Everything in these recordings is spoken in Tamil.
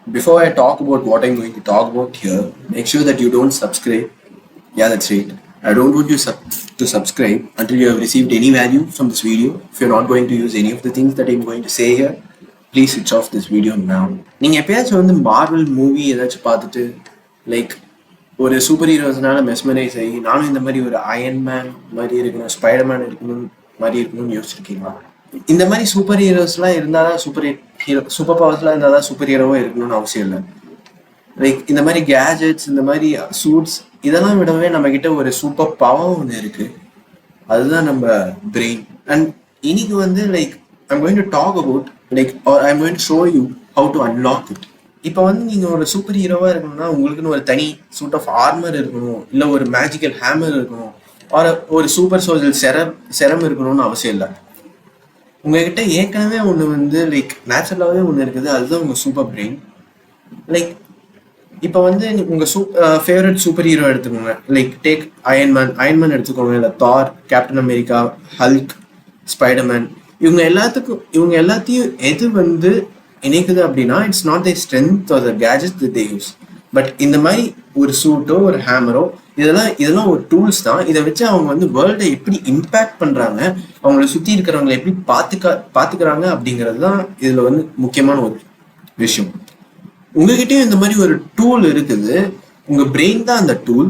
Before I talk about what I'm going to talk about here, make sure that you don't subscribe. Yeah, that's right. I don't want you to subscribe until you have received any value from this video. If you're not going to use any of the things that I'm going to say here, please switch off this video now. நீங்க எப்பயாச்சும் வந்து மார்வல் மூவி ஏதாச்சும் பார்த்துட்டு லைக் ஒரு சூப்பர் ஹீரோஸ்னால மெஸ்மரைஸ் ஆகி நானும் இந்த மாதிரி ஒரு அயன்மேன் மாதிரி இருக்கணும், ஸ்பைடர்மேன் இருக்கணும் மாதிரி இருக்கணும்னு யோசிச்சிருக்கீங்களா? இந்த மாதிரி சூப்பர் ஹீரோஸ்லாம் இருந்தாதான் சூப்பர் பவர்ஸ்லாம் இருந்தாதான் சூப்பர் ஹீரோவா இருக்கணும்னு அவசியம் இல்லை. லைக் இந்த மாதிரி கேஜெட்ஸ், இந்த மாதிரி சூட்ஸ் இதெல்லாம் விடவே நம்ம கிட்ட ஒரு சூப்பர் பவர் ஒன்று இருக்கு. அதுதான் நம்ம பிரெயின். அண்ட் இன்னைக்கு வந்து like I'm going to talk about like or I'm going to show you how to unlock it. இப்போ வந்து நீங்க ஒரு சூப்பர் ஹீரோவா இருக்கணும்னா உங்களுக்குன்னு ஒரு தனி சூட் ஆஃப் ஆர்மர் இருக்கணும், இல்லை ஒரு மேஜிக்கல் ஹேமர் இருக்கணும், ஒரு சூப்பர் சோல்ஜர் செரம் இருக்கணும்னு அவசியம் இல்லை. உங்ககிட்ட ஏற்கனவே ஒன்று வந்து லைக் நேச்சுரலாகவே ஒன்று இருக்குது, அதுதான் உங்கள் சூப்பர் பிரெயின். லைக் இப்போ வந்து உங்கள் ஃபேவரட் சூப்பர் ஹீரோ எடுத்துக்கோங்க. லைக் டேக் அயன்மேன் எடுத்துக்கோங்க, இல்லை தார், கேப்டன் அமெரிக்கா, ஹல்க், ஸ்பைடர்மேன். இவங்க எல்லாத்தையும் எது வந்து இணைக்குது அப்படின்னா, it's not the strength R the gadgets that they use, but இந்த மாதிரி ஒரு சூட்டோ ஒரு ஹேமரோ இதெல்லாம் ஒரு டூல்ஸ் தான். இதை வச்சு அவங்க வந்து வேர்ல்டை எப்படி இம்பேக்ட் பண்றாங்க, அவங்கள சுத்தி இருக்கிறவங்களை எப்படி பாத்துக்கிறாங்க அப்படிங்கிறது தான் இதுல வந்து முக்கியமான ஒரு விஷயம். உங்ககிட்டயும் இந்த மாதிரி ஒரு டூல் இருக்குது, உங்க பிரெயின் தான் அந்த டூல்.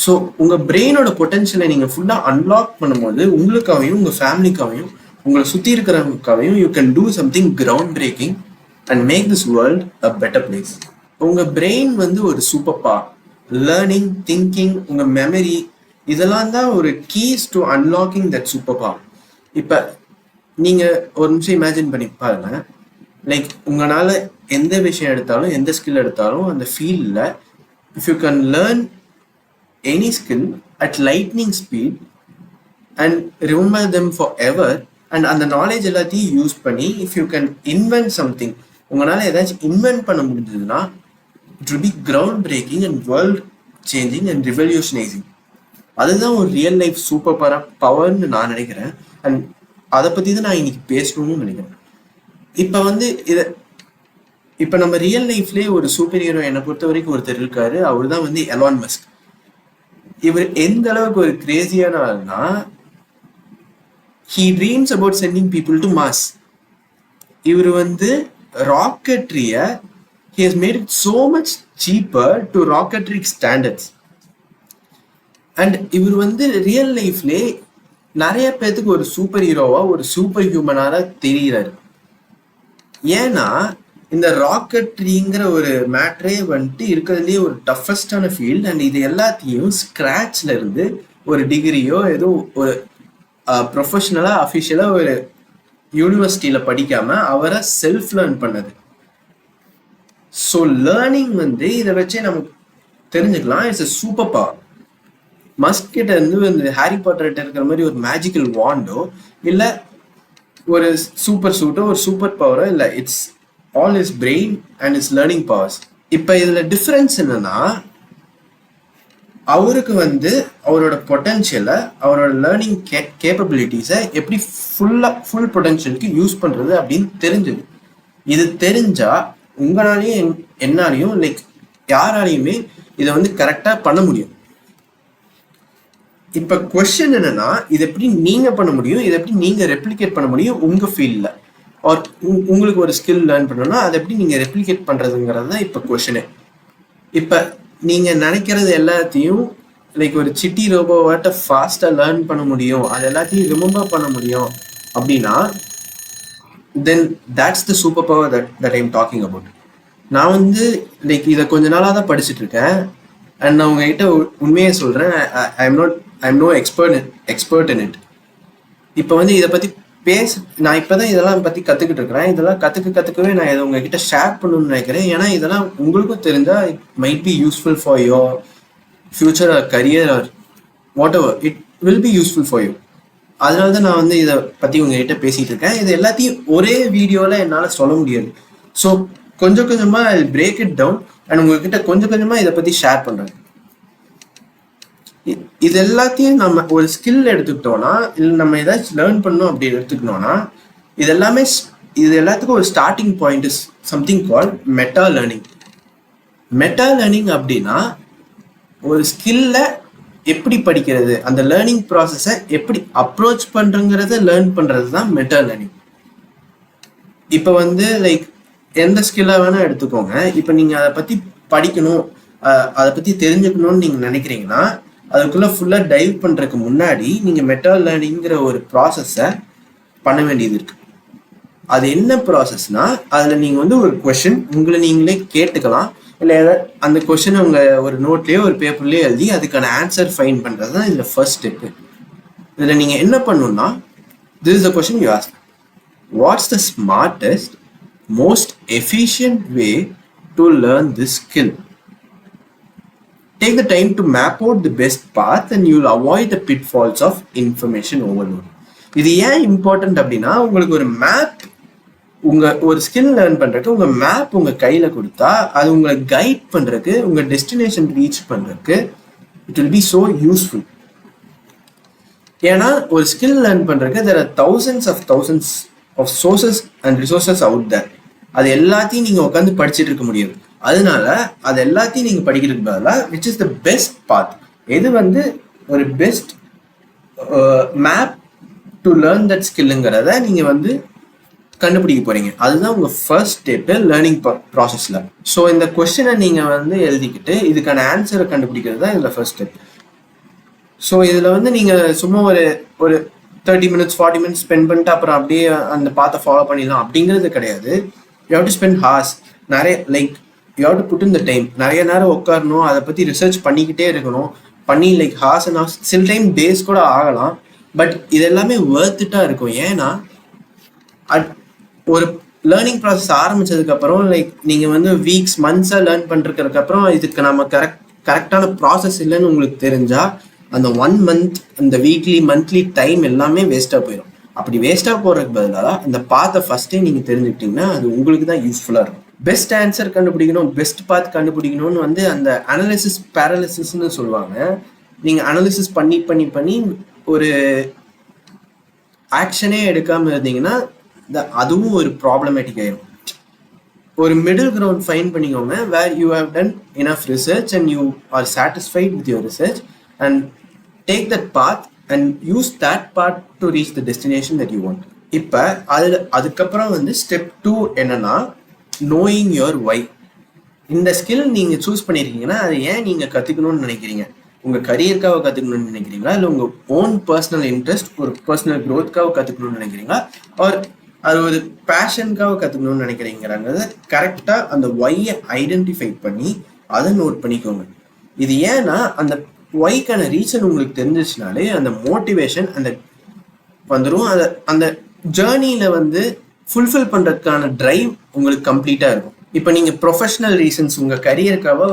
ஸோ உங்க பிரெயினோட பொட்டன்ஷியலை நீங்க ஃபுல்லா அன்லாக் பண்ணும்போது உங்களுக்காகவும் உங்க ஃபேமிலிக்காகவும் உங்களை சுத்தி இருக்கிறவங்களுக்காகவும் you can do something ground breaking and make this world a better place. உங்க பிரெயின் வந்து ஒரு சூப்பர் பவர். லேர்னிங், திங்கிங், உங்க மெமரி இதெல்லாம் தான் ஒரு keys to unlocking that super power. இப்ப நீங்க ஒரு நிமிஷம் இமேஜின் பண்ணி பாருங்க. லைக் உங்களால எந்த விஷயம் எடுத்தாலும், எந்த ஸ்கில் எடுத்தாலும், அந்த ஃபீல்ட்ல if you can learn any skill at lightning speed and remember them forever, and அந்த நாலேஜ் எல்லாத்தையும் யூஸ் பண்ணி if you can invent something, உங்களால ஏதாச்சும் இன்வென்ட் பண்ண முடிஞ்சதுன்னா it will be ground breaking and world changing and revolutionising. அதுதான் ஒரு ரியல் லைஃப் சூப்பர் பவர்னு நான் நினைக்கிறேன். அண்ட் அதை பத்தி தான் நான் இன்னைக்கு பேசணும்னு நினைக்கிறேன். இப்ப வந்து இப்ப நம்ம ரியல் லைஃப்லயே ஒரு சூப்பர் ஹீரோ என்னை பொறுத்த வரைக்கும் ஒருத்தர் இருக்காரு. அவர் தான் வந்து எலான் மஸ்க். இவர் எந்த அளவுக்கு ஒரு கிரேசியான ஆள்னா, he dreams about sending people to Mars. இவர் வந்து ராக்கெட்ரிய he has made it so much cheaper to rocketry standards. And இவர் வந்து ரியல் லைஃப்லே நிறைய பேத்துக்கு ஒரு சூப்பர் ஹீரோவா, ஒரு சூப்பர் ஹியூமனாக தெரிகிறாரு. ஏன்னா இந்த ராக்கெட்ரிங்கிற ஒரு மேட்ரே வந்துட்டு இருக்கிறதுலேயே ஒரு டஃபஸ்டான ஃபீல்ட். அண்ட் இது எல்லாத்தையும் ஸ்கிராச்ல இருந்து ஒரு டிகிரியோ ஏதோ ஒரு ப்ரொஃபஷனலா அஃபிஷியலா ஒரு யூனிவர்சிட்டியில படிக்காம அவரை செல்ஃப் லேர்ன் பண்ணது. ஸோ லேர்னிங் வந்து இதை வச்சே நமக்கு தெரிஞ்சுக்கலாம், it's a super power. Musk கிட்ட இருந்து இந்த ஹாரி பாட்டர்கிட்ட இருக்கிற மாதிரி ஒரு மேஜிக்கல் வாண்டோ இல்லை ஒரு சூப்பர் சூட்டோ ஒரு சூப்பர் பவரோ இல்லை, it's all is brain and it's learning powers. இப்போ இதுல டிஃபரன்ஸ் என்னன்னா, அவருக்கு வந்து அவரோட பொட்டன்ஷியலை, அவரோட லேர்னிங் கேப்பபிலிட்டிஸை எப்படி ஃபுல் பொட்டன்ஷியலுக்கு யூஸ் பண்றது அப்படின்னு தெரிஞ்சது. இது தெரிஞ்சா உங்களாலையும் என்னாலையும் லைக் யாராலையுமே இதை வந்து கரெக்டா பண்ண முடியும். இப்ப கொஸ்டின் என்னன்னா, இதை எப்படி நீங்க பண்ண முடியும், இதை எப்படி நீங்க ரெப்ளிகேட் பண்ண முடியும் உங்க ஃபீல்ட்ல, ஆர் உங்களுக்கு ஒரு ஸ்கில் லேர்ன் பண்ணணும்னா அதை எப்படி நீங்க ரெப்ளிகேட் பண்றதுங்கிறது தான் இப்ப கொஸ்டினே. இப்ப நீங்க நினைக்கிறது எல்லாத்தையும் லைக் ஒரு சிட்டி ரோபோவாட்ட ஃபாஸ்டா லேர்ன் பண்ண முடியும், அது எல்லாத்தையும் ரிமெம்பர் பண்ண முடியும் அப்படின்னா, then that's the super power that I'm talking about. நான் வந்து லைக் இதை கொஞ்ச நாளாக தான் படிச்சுட்டு இருக்கேன். அண்ட் நான் உங்ககிட்ட உண்மையை சொல்றேன், I am no expert in it. இப்போ வந்து இதை பத்தி நான் இப்பதான் இதெல்லாம் பத்தி கத்துக்கிட்டு இருக்கிறேன். இதெல்லாம் கத்துக்கவே நான் இதை உங்ககிட்ட ஷேர் பண்ணணும்னு நினைக்கிறேன். ஏன்னா இதெல்லாம் உங்களுக்கும் தெரிஞ்சா it might be useful for your future or career or whatever, it will be useful for you. அதனால தான் நான் வந்து இதை பத்தி உங்ககிட்ட பேசிட்டு இருக்கேன். இது எல்லாத்தையும் ஒரே வீடியோல என்னால் சொல்ல முடியாது. ஸோ கொஞ்சம் கொஞ்சமா ஐ பிரேக் இட் டவுன் அண்ட் உங்ககிட்ட கொஞ்சம் கொஞ்சமா இதை பத்தி ஷேர் பண்றேன். இது எல்லாத்தையும் நம்ம ஒரு ஸ்கில் எடுத்துக்கிட்டோம்னா, இல்லை நம்ம ஏதாச்சும் லேர்ன் பண்ணோம் அப்படின்னு எடுத்துக்கிட்டோம்னா, இது எல்லாமே இது எல்லாத்துக்கும் ஒரு starting point is something call meta learning. Meta learning அப்படின்னா ஒரு ஸ்கில்ல எப்படி படிக்கிறது, அந்த லேர்னிங் ப்ராசஸை எப்படி அப்ரோச் பண்றங்கிறத லேர்ன் பண்றது தான் மெட்டா லேர்னிங். இப்போ வந்து லைக் எந்த ஸ்கில்லை வேணா எடுத்துக்கோங்க. இப்போ நீங்க அதை பத்தி படிக்கணும், அதை பத்தி தெரிஞ்சுக்கணும்னு நீங்க நினைக்கிறீங்கன்னா அதுக்குள்ள ஃபுல்லா டைவ் பண்றதுக்கு முன்னாடி நீங்க மெட்டா லேர்னிங்கிற ஒரு ப்ராசஸை பண்ண வேண்டியது இருக்கு. அது என்ன ப்ராசஸ்னா, அதுல நீங்க வந்து ஒரு கொஸ்டின் உங்களை நீங்களே கேட்டுக்கலாம், இல்லை ஏதாவது அந்த கொஸ்டின் உங்க ஒரு நோட்லயோ ஒரு பேப்பர்லயோ எழுதி அதுக்கான ஆன்சர் ஃபைண்ட் பண்றது தான் இதுல ஃபர்ஸ்ட் ஸ்டெப். இதுல நீங்க என்ன பண்ணணும்னா, this is the question you ask, what's the smartest most efficient way to learn this skill? Take the time to map out the best path and you will avoid the pitfalls of information overload. இது ஏன் இம்பார்ட்டன்ட் அப்படின்னா, உங்களுக்கு ஒரு மேப், உங்க ஒரு ஸ்கில் லேர்ன் பண்றதுக்கு உங்க மேப் உங்க கையில கொடுத்தா அது உங்களை கைட் பண்றதுக்கு, உங்க டெஸ்டினேஷன் ரீச் பண்றதுக்கு it will be so useful. ஏன்னா ஒரு ஸ்கில் லேர்ன் பண்றதுக்கு there are thousands of sources and resources out there. அது எல்லாத்தையும் நீங்க உட்காந்து படிச்சுட்டு இருக்க முடியாது. அதனால அது எல்லாத்தையும் நீங்க படிக்கிறதுக்கு பதிலாக which is the best path, எது வந்து ஒரு best map to learn that ஸ்கில்லுங்கிறத நீங்க வந்து கண்டுபிடிக்க போறீங்க. அதுதான் உங்க ஃபர்ஸ்ட் ஸ்டெப் லேர்னிங் ப்ராசஸ்ல. ஸோ இந்த கொஸ்டினை நீங்க வந்து எழுதிக்கிட்டு இதுக்கான ஆன்சரை கண்டுபிடிக்கிறது தான் இதுல ஃபர்ஸ்ட் ஸ்டெப். ஸோ இதுல வந்து நீங்க சும்மா ஒரு 30 minutes 40 minutes ஸ்பெண்ட் பண்ணிட்டு அப்புறம் அப்படியே அந்த பாத்தை ஃபாலோ பண்ணிடலாம் அப்படிங்கிறது கிடையாது. You have to spend hours, நிறைய like you have to put in the time, நிறைய நேரம் உட்காரணும், அதை பத்தி ரிசர்ச் பண்ணிக்கிட்டே இருக்கணும், பண்ணி லைக் ஹார்ஸ் அண்ட் ஹார்ஸ், சில டைம் டேஸ் கூட ஆகலாம். பட் இது எல்லாமே ஒர்த் இட்டா இருக்கும். ஏன்னா ஒரு லேர்னிங் ப்ராசஸ் ஆரம்பிச்சதுக்கு அப்புறம் லைக் நீங்க வந்து வீக்ஸ் மந்த்ஸா லேர்ன் பண்றதுக்கு அப்புறம் இதுக்கு நம்ம கரெக்டான ப்ராசஸ் இல்லைன்னு உங்களுக்கு தெரிஞ்சா அந்த 1 month அந்த வீக்லி மந்த்லி டைம் எல்லாமே வேஸ்டா போயிடும். அப்படி வேஸ்டா போறதுக்கு பதிலாக இந்த பாத்தை ஃபர்ஸ்டே நீங்க தெரிஞ்சுக்கிட்டீங்கன்னா அது உங்களுக்கு தான் யூஸ்ஃபுல்லா இருக்கும். பெஸ்ட் ஆன்சர் கண்டுபிடிக்கணும், பெஸ்ட் பாத் கண்டுபிடிக்கணும்னு வந்து அந்த அனாலிசிஸ் பேரலிசிஸ்ன்னு சொல்லுவாங்க. நீங்க அனாலிசிஸ் பண்ணி பண்ணி பண்ணி ஒரு ஆக்ஷனே எடுக்காம இருந்தீங்கன்னா அதுவும் ஒரு ப்ராப்ளமேட்டிக் ஆயிடும். ஒரு மிடில் கிரவுண்ட் ஃபைன் பண்ணிக்கோங்க, where you have done enough research and you are satisfied with your research and take that path and use that path to reach the destination that you want. இப்போ அதுக்கப்புறம் வந்து ஸ்டெப் 2 என்னன்னா, knowing your why. இந்த ஸ்கில் நீங்க சூஸ் பண்ணிருக்கீங்கன்னா அது ஏன் நீங்க கத்துக்கணும்னு நினைக்கிறீங்க? உங்க கரியருக்காக கத்துக்கணும்னு நினைக்கிறீங்களா, இல்லை உங்க ஓன் பர்சனல் இன்ட்ரெஸ்ட் ஒரு பர்சனல் க்ரோத்காக கத்துக்கணும்னு நினைக்கிறீங்களா, ஆர் அது ஒரு பேஷனுக்காக கத்துக்கணும்னு நினைக்கிறீங்கிறத கரெக்டா அந்த ஒய்யை ஐடென்டிஃபை பண்ணி அதை நோட் பண்ணிக்கோங்க. இது ஏன்னா அந்த ஒய்க்கான ரீசன் உங்களுக்கு தெரிஞ்சிச்சுனாலே அந்த மோட்டிவேஷன் அந்த வந்துடும். அந்த ஜேர்னியில வந்து ஃபுல்ஃபில் பண்றதுக்கான டிரைவ் உங்களுக்கு கம்ப்ளீட்டா இருக்கும். இப்போ நீங்க ப்ரொஃபஷனல் ரீசன்ஸ் உங்க கரியருக்காக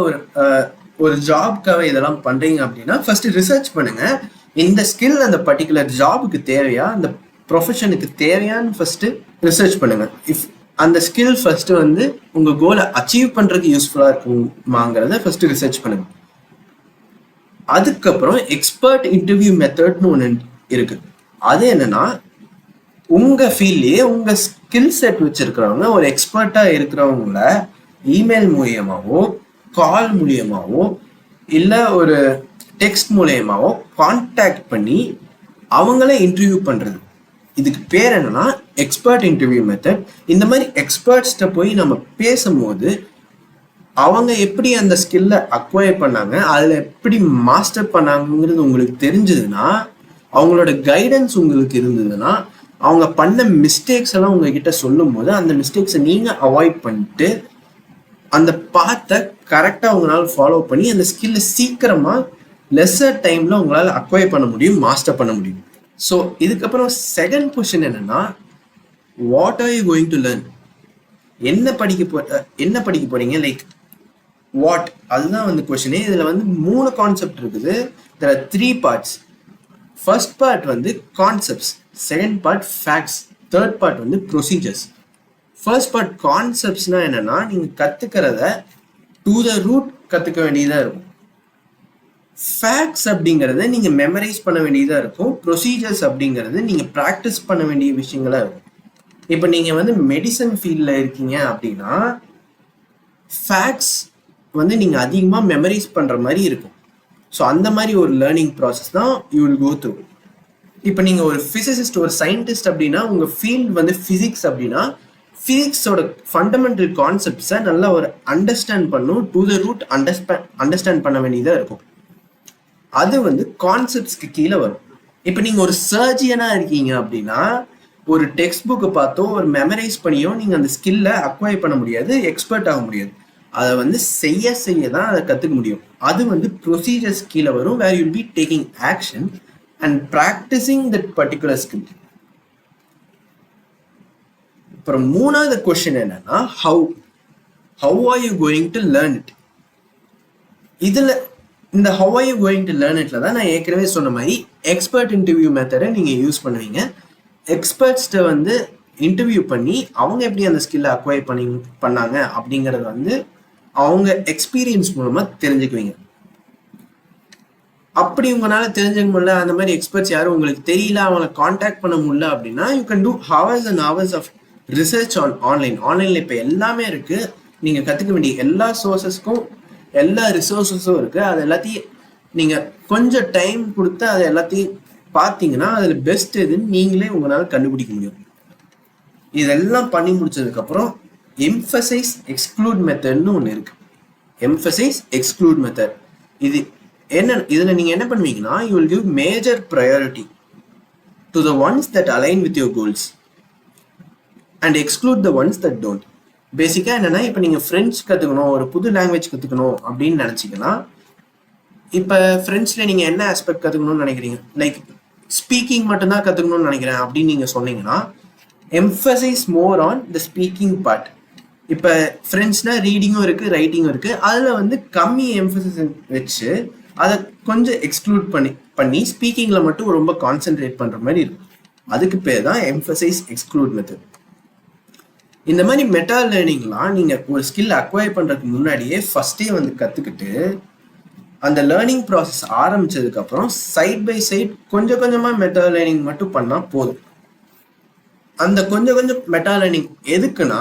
ஒரு ஜாப்க்காக இதெல்லாம் பண்றீங்க அப்படின்னா ஃபர்ஸ்ட் ரிசர்ச் பண்ணுங்க, இந்த ஸ்கில் அந்த பர்டிகுலர் ஜாபுக்கு தேவையா, அந்த ப்ரொஃபஷனுக்கு தேவையான்னு ஃபர்ஸ்ட் ரிசர்ச் பண்ணுங்க. இஃப் அந்த ஸ்கில் ஃபர்ஸ்ட் வந்து உங்க கோலை அச்சீவ் பண்றதுக்கு யூஸ்ஃபுல்லா இருக்குமாங்கிறத ஃபர்ஸ்ட் ரிசர்ச் பண்ணுங்க. அதுக்கப்புறம் எக்ஸ்பர்ட் இன்டர்வியூ மெத்தட்னு ஒன்று இருக்கு. அது என்னன்னா, உங்க ஃபீல்ட்லயே உங்க ஸ்கில் செட் வச்சிருக்கிறவங்க ஒரு எக்ஸ்பர்ட்டா இருக்கிறவங்கள இமெயில் மூலியமாவோ கால் மூலியமாவோ இல்லை ஒரு டெக்ஸ்ட் மூலியமாவோ கான்டாக்ட் பண்ணி அவங்கள இன்டர்வியூ பண்றது. இதுக்கு பேர் என்னன்னா எக்ஸ்பர்ட் இன்டர்வியூ மெத்தட். இந்த மாதிரி எக்ஸ்பர்ட்ஸ்கிட்ட போய் நம்ம பேசும்போது அவங்க எப்படி அந்த ஸ்கில்ல அக்வயர் பண்ணாங்க, அதுல எப்படி மாஸ்டர் பண்ணாங்கிறது உங்களுக்கு தெரிஞ்சதுன்னா, அவங்களோட கைடன்ஸ் உங்களுக்கு இருந்ததுன்னா, அவங்க பண்ண மிஸ்டேக்ஸ் எல்லாம் உங்ககிட்ட சொல்லும் போது அந்த மிஸ்டேக்ஸை நீங்க அவாய்ட் பண்ணிட்டு அந்த பாத்தை கரெக்டா உங்களால ஃபாலோ பண்ணி அந்த ஸ்கில்ல சீக்கிரமா லெஸ்ஸர் டைம்ல உங்களால அக்வயர் பண்ண முடியும், மாஸ்டர் பண்ண முடியும். ஸோ இதுக்கப்புறம் செகண்ட் கொஸ்டின் என்னன்னா, what are you going to learn? என்ன படிக்க போறீங்க, லைக் வாட், அதுதான் வந்து கொஸ்டினே. இதுல வந்து 3 கான்செப்ட் இருக்குது. there are 3 parts. First part வந்து concepts, second part facts, third part வந்து ப்ரொசீஜர்ஸ். ஃபர்ஸ்ட் பார்ட் கான்செப்ட்ஸ்னா என்னன்னா, நீங்க கத்துக்கிறத டு த ரூட் கத்துக்க வேண்டியதா இருக்கும். ஃபேக்ட்ஸ் அப்படிங்கறத நீங்க மெமரைஸ் பண்ண வேண்டியதா இருக்கும். ப்ரொசீஜர்ஸ் அப்படிங்கிறது நீங்க ப்ராக்டிஸ் பண்ண வேண்டிய விஷயங்களா இருக்கும். இப்போ நீங்கள் வந்து மெடிசன் ஃபீல்டில் இருக்கீங்க அப்படின்னா ஃபேக்ட்ஸ் வந்து நீங்கள் அதிகமாக மெமரைஸ் பண்ணுற மாதிரி இருக்கும். ஸோ அந்த மாதிரி ஒரு லேர்னிங் ப்ராசஸ் தான் யூ வில் கோ த்ரூ. இப்போ நீங்கள் ஒரு ஃபிசிசிஸ்ட், ஒரு சயின்டிஸ்ட் அப்படின்னா உங்கள் ஃபீல்ட் வந்து ஃபிசிக்ஸ் அப்படின்னா ஃபிசிக்ஸோட ஃபண்டமெண்டல் கான்செப்ட்ஸை நல்லா ஒரு அண்டர்ஸ்டாண்ட் பண்ணும், டு த ரூட் அண்டர்ஸ்டாண்ட் பண்ண வேண்டியதாக இருக்கும். அது வந்து கான்செப்ட்ஸ்க்கு கீழே வரும். இப்போ நீங்கள் ஒரு சர்ஜியனாக இருக்கீங்க அப்படின்னா ஒரு டெக்ஸ்ட் புக்கை பார்த்தோ ஒரு மெமரைஸ் பண்ணியோ நீங்கள் அந்த ஸ்கில்லை அக்வயர் பண்ண முடியாது, எக்ஸ்பர்ட் ஆக முடியாது. அதை வந்து செய்ய தான் அதை கற்றுக்க முடியும். அது வந்து ப்ரொசீஜர்ஸ் கீழே வரும், where you'll be taking action and practising that particular skill. அப்புறம் மூணாவது கொஸ்டின் என்னன்னா, how are you going to learn it. இதில் இந்த how are you going to learn இட்ல தான் நான் ஏற்கனவே சொன்ன மாதிரி எக்ஸ்பர்ட் இன்டர்வியூ மெத்தடை நீங்கள் யூஸ் பண்ணுவீங்க. எக்ஸ்பர்ட்ஸ்ட்டை வந்து இன்டர்வியூ பண்ணி அவங்க எப்படி அந்த ஸ்கில்லை அக்வயர் பண்ணாங்க அப்படிங்கிறத வந்து அவங்க எக்ஸ்பீரியன்ஸ் மூலமாக தெரிஞ்சுக்குவீங்க. அப்படி உங்களால் தெரிஞ்சுக்க முடியல, அந்த மாதிரி எக்ஸ்பர்ட்ஸ் யாரும் உங்களுக்கு தெரியல, அவங்களை காண்டாக்ட் பண்ண முடியல அப்படின்னா you can do hours and hours of research ஆன்லைனில் இப்போ எல்லாமே இருக்குது. நீங்கள் கற்றுக்க வேண்டிய எல்லா சோர்சஸ்க்கும் எல்லா ரிசோர்ஸஸும் இருக்குது. அது எல்லாத்தையும் நீங்கள் கொஞ்சம் டைம் கொடுத்து அதை எல்லாத்தையும் பார்த்தீங்கன்னா அதில் பெஸ்ட் எதுன்னு நீங்களே உங்களால் கண்டுபிடிக்க முடியும். இதெல்லாம் பண்ணி முடிச்சதுக்கப்புறம் எம்ஃபசைஸ் எக்ஸ்க்ளூட் மெத்தட்னு ஒன்று இருக்குது. எம்ஃபசைஸ் எக்ஸ்க்ளூட் மெத்தட் இது என்ன, இதில் நீங்கள் என்ன பண்ணுவீங்கன்னா you will give major priority to the ones that align with your goals and exclude the ones that don't. பேசிக்காக என்னென்னா, இப்போ நீங்கள் ஃப்ரெஞ்ச் கற்றுக்கணும், ஒரு புது லாங்குவேஜ் கற்றுக்கணும் அப்படின்னு நினச்சிங்கன்னா, இப்போ ஃப்ரெஞ்சில் நீங்கள் என்ன ஆஸ்பெக்ட் கற்றுக்கணும்னு நினைக்கிறீங்க, லைக் ஸ்பீக்கிங் மட்டும்தான் கற்றுக்கணும்னு நினைக்கிறேன் அப்படின்னு நீங்கள் சொன்னீங்கன்னா emphasize more on the speaking part. இப்போ ஃப்ரெஞ்ச்னா ரீடிங்கும் இருக்குது, ரைட்டிங்கும் இருக்குது. அதில் வந்து கம்மி எம்ஃபசைஸ் வச்சு அதை கொஞ்சம் எக்ஸ்க்ளூட் பண்ணி ஸ்பீக்கிங்கில் மட்டும் ரொம்ப கான்சென்ட்ரேட் பண்ணுற மாதிரி இருக்கும். அதுக்கு பேர் தான் எம்ஃபசைஸ் எக்ஸ்க்ளூட் மெத்தட். இந்த மாதிரி மெட்டா லேர்னிங்லாம் நீங்கள் ஒரு ஸ்கில் அக்வயர் பண்ணுறதுக்கு முன்னாடியே ஃபஸ்ட்டே வந்து கற்றுக்கிட்டு அந்த லேர்னிங் ப்ராசஸ் ஆரம்பித்ததுக்கப்புறம் சைட் பை சைட் கொஞ்சம் கொஞ்சமாக மெட்டா லேர்னிங் மட்டும் பண்ணால் போதும். அந்த கொஞ்சம் மெட்டா லேர்னிங் எதுக்குன்னா,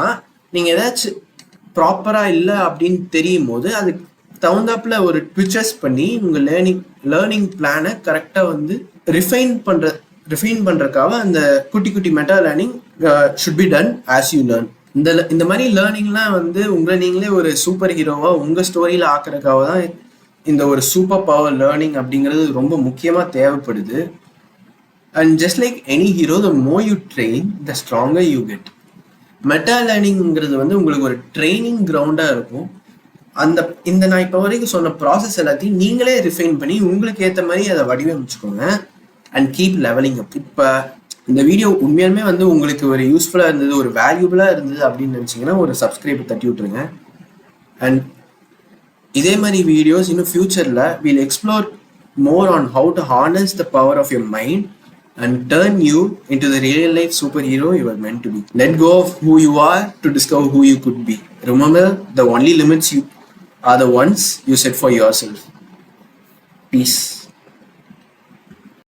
நீங்கள் ஏதாச்சும் ப்ராப்பராக இல்லை அப்படின்னு தெரியும் போது அதுக்கு தகுந்தாப்புல ஒரு ட்விச்சஸ் பண்ணி உங்கள் லேர்னிங் பிளானை கரெக்டாக வந்து ரிஃபைன் பண்ணுறதுக்காக அந்த குட்டி meta learning should be done as you learn. இந்த மாதிரி லேர்னிங்லாம் வந்து உங்களை நீங்களே ஒரு சூப்பர் ஹீரோவாக உங்கள் ஸ்டோரியில் ஆக்கிறதுக்காக தான் இந்த ஒரு சூப்பர் பவர் லேர்னிங் அப்படிங்கிறது ரொம்ப முக்கியமாக தேவைப்படுது. And just like any hero, the more you train the stronger you get. Meta லேர்னிங்கிறது வந்து உங்களுக்கு ஒரு ட்ரைனிங் கிரவுண்டாக இருக்கும். இந்த நான் இப்போ வரைக்கும் சொன்ன ப்ராசஸ் எல்லாத்தையும் நீங்களே ரிஃபைன் பண்ணி உங்களுக்கு ஏற்ற மாதிரி அதை வடிவமைச்சுக்கோங்க அண்ட் கீப் லெவலிங் அப். இப்போ இந்த வீடியோ உண்மையாலுமே வந்து உங்களுக்கு ஒரு யூஸ்ஃபுல்லாக இருந்தது, ஒரு வேல்யூபுளாக இருந்தது அப்படின்னு நினச்சிங்கன்னா ஒரு சப்ஸ்கிரைப் தட்டி விட்டுருங்க. அண்ட் இதே மாதிரி வீடியோஸ் இன்னும் ஃபியூச்சரில் will explore more on how to harness the power of your mind and turn you into the real life superhero you are meant to be. Let go of who you are to discover who you could be. Remember, the only limits you are the ones you set for yourself. Peace.